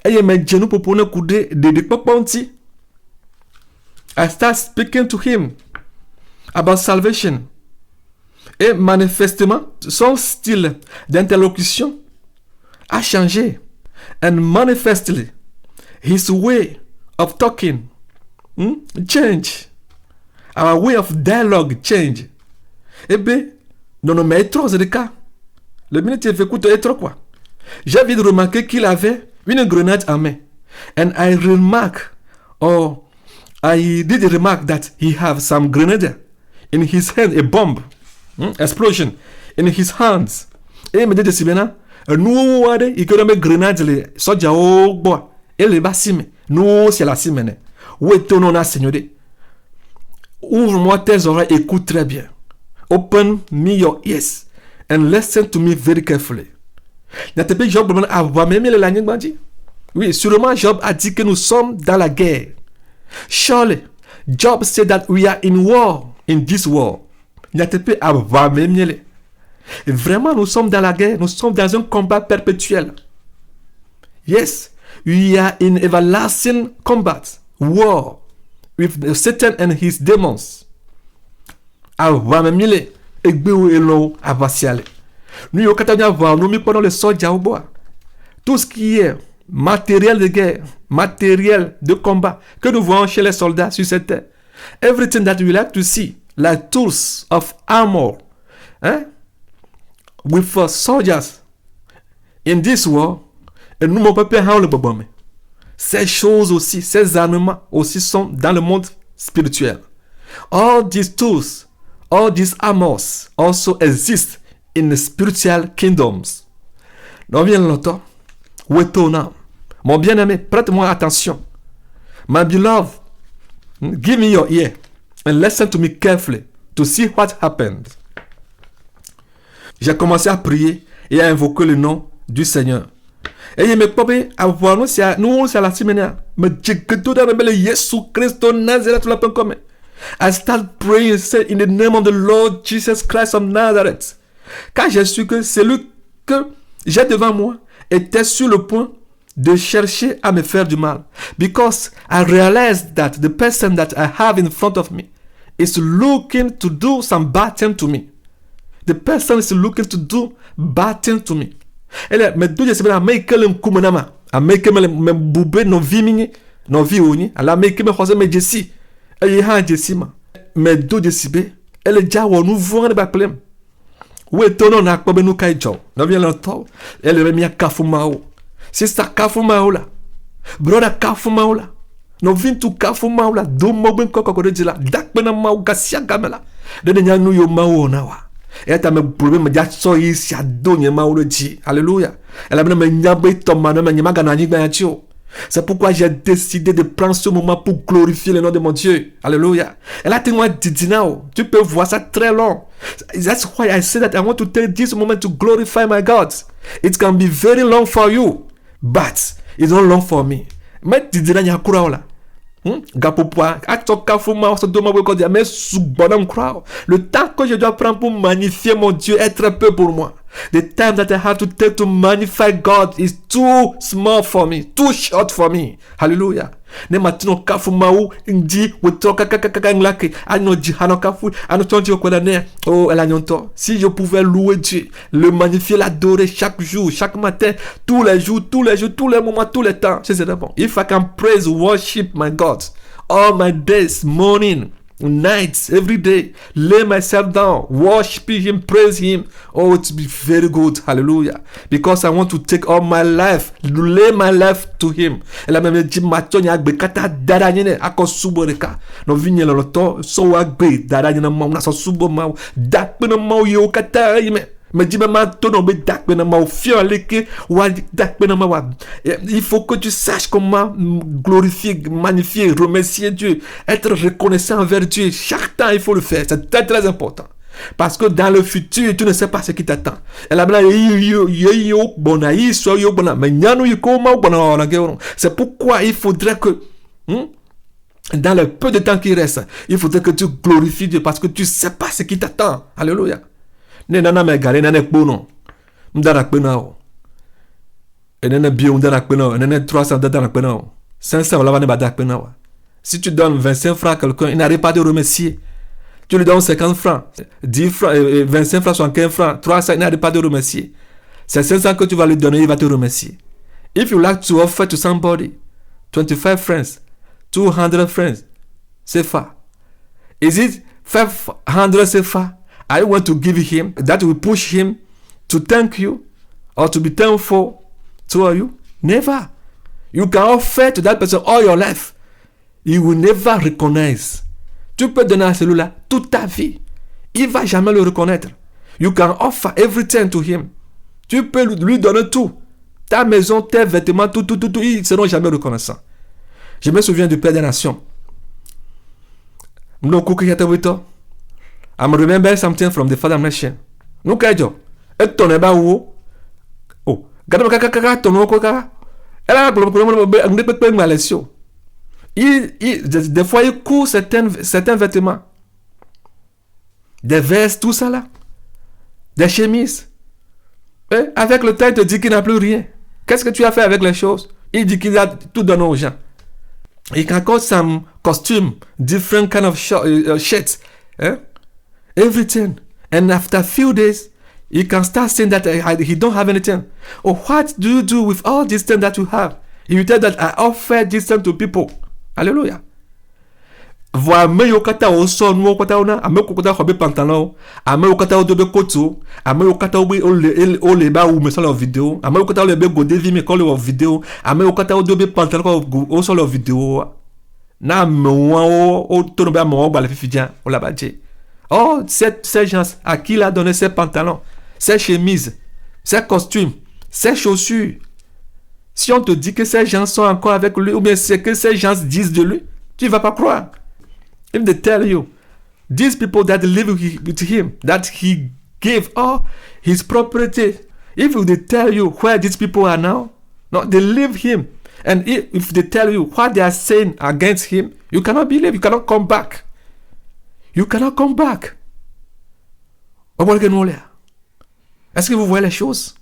Et me genou pour prendre coude de poponti. I start speaking to him about salvation. Et manifestement, son style d'interlocution a changé. And manifestly, his way of talking change. Our way of dialogue change. Eh bien, non, mais trop de cas. Le minute il fait écoute trop quoi. J'ai vite remarqué qu'il avait une grenade en main. And I did remark that he have some grenade in his hand, a bomb, explosion in his hands. Et me dit maintenant, nous avons il que grenade les soldats au bois et les bassime. Nous c'est la simene. Où est ton nom Seigneur? Ouvre-moi tes oreilles, écoute très bien. Open me your ears and listen to me very carefully. N'était pas Job avoir même le langue bandit? Oui, sûrement Job a dit que nous sommes dans la guerre. Surely, Job said that we are in war in this war. N'était pas avoir même le. Et vraiment, nous sommes dans la guerre. Nous sommes dans un combat perpétuel. Yes, we are in everlasting combat, war, with Satan and his demons. Avoir même le. Egbe elo avasiale. Nous yo katanya voir nous mi pendant le soldats au bois. Tout ce qui est matériel de guerre, matériel de combat que nous voyons chez les soldats sur cette terre. Everything that we like to see, like tools of armor, with soldiers in this war, et nous mon papa le bobome. Ces choses aussi, ces armements aussi sont dans le monde spirituel. All these tools, all these armors also exist in the spiritual kingdoms. Non bien longtemps, wetona. Mon bien-aimé, prête-moi attention. My beloved, give me your ear and listen to me carefully to see what happened. J'ai commencé à prier et à invoquer le nom du Seigneur. Et il me dit, avoir nous c'est la semaine. Mais j'ai que tout dans le nom de Jésus Christ de Nazareth la peine comme. I start praying say in the name of the Lord Jesus Christ of Nazareth. Car je suis que celui que j'ai devant moi était sur le point de chercher à me faire du mal. Because I realized that the person that I have in front of me is looking to do some bad thing to me. The person is looking to do bad thing to me. Elle me dit c'est bien mais que le kumanama, a me que me boube no vimini, no vioni, ala me que me xose me jesi. Et ha jesi ma. Me do jesi be, elle ja wo nu voan de ba plem. We tono na ko be nu kai jo. No bien longtemps, elle me mi kafumao. Sister kafumao la. Brother kafumao la. no vin tu kafu maula do mo ben ko ko de la dak bena mau kasia gamela de nya nu yo mawo na wa eta me problème ja so yi sia do nya mawo ji alléluia ela bena me nya be to ma no me nya magana ni gba ya. C'est pourquoi j'ai décidé de prendre ce moment pour glorifier le nom de mon Dieu. Alléluia. Et là, tu peux voir ça très long. That's why I say that I want to take this moment to glorify my God. It can be very long for you, but it's not long for me. Mais didina nya kura ola. Gapopwa, atoka fuma, so doma we kodia, mais subonam kura. Le temps que je dois prendre pour magnifier mon Dieu est très peu pour moi. The time that I have to take to magnify God is too small for me, too short for me. Hallelujah. Ne matino kafu mau indi wotroka kaka nglake ano jihano kafu ano tonti okodane. Oh elanyonto. Si je pouvais louer Dieu, le magnifier, l'adorer chaque jour, chaque matin, tous les jours, tous les moments, tous les temps, c'est bon. If I can praise, worship my God all my days, morning, nights, every day, lay myself down, worship him, praise him. Oh, it will be very good. Hallelujah. Because I want to take all my life, lay my life to him. Et la même dit machonya agbe kata daranyene akosuboreka. No vinye lo to so agbe daranyene ma na so subo ma dakpe no ma yo kata yime. Mais dis maman ton nom dakpe no ma fion leke wa dakpe no ma wa. Il faut que tu saches comment glorifier, magnifier, remercier Dieu, être reconnaissant envers Dieu. Chaque temps il faut le faire, c'est très très important. Parce que dans le futur, tu ne sais pas ce qui t'attend. C'est pourquoi il faudrait que, dans le peu de temps qui reste, il faudrait que tu glorifies Dieu parce que tu ne sais pas ce qui t'attend. Alléluia. Si tu donnes 25 francs à quelqu'un, il n'arrive pas de remercier. Tu lui donnes 50 francs, 10 francs, 25 francs, 75 francs, 300, il n'arrive pas de remercier. C'est 500 que tu vas lui donner, il va te remercier. If you like to offer to somebody 25 francs, 200 francs, CFA. Is it 500 CFA? I want to give him, that will push him to thank you or to be thankful to you? Never. You can offer to that person all your life. He will never recognize. Tu peux donner à celui-là toute ta vie. Il ne va jamais le reconnaître. You can offer everything to him. Tu peux lui donner tout. Ta maison, tes vêtements, tout. Ils ne seront jamais reconnaissants. Je me souviens du Père des Nations. I remember something from the Father Nation. Oh, des fois, il court certains vêtements. Des vestes, tout ça là. Des chemises. Et avec le temps, il te dit qu'il n'a plus rien. Qu'est-ce que tu as fait avec les choses? Il dit qu'il a tout donné aux gens. He can got some costume, different kind of shirts. Everything. And after a few days, he can start saying that he don't have anything. Oh, what do you do with all these things that you have? He will tell that I offer this thing to people. Alléluia. Voir meilleur kata au son mo kata ona ame kokota khobe pantalon ame kokata o dobe koto ame kokata o le ba ou me sur leur vidéo ame kokata o le be godé vi me colle leur vidéo ame kokata o dobe pantalon o sur leur vidéo na me o to no ba mo ba le fifidian o la badje. Oh, ces gens à qui il a donné ses pantalons, ses chemises, ses costumes, ses chaussures. Si on te dit que ces gens sont encore avec lui, ou bien c'est que ces gens disent de lui, tu ne vas pas croire. If they tell you, these people that live with him, that he gave all his property, if they tell you where these people are now, no, they leave him. And if they tell you what they are saying against him, you cannot believe, you cannot come back. You cannot come back. Est-ce que vous voyez les choses?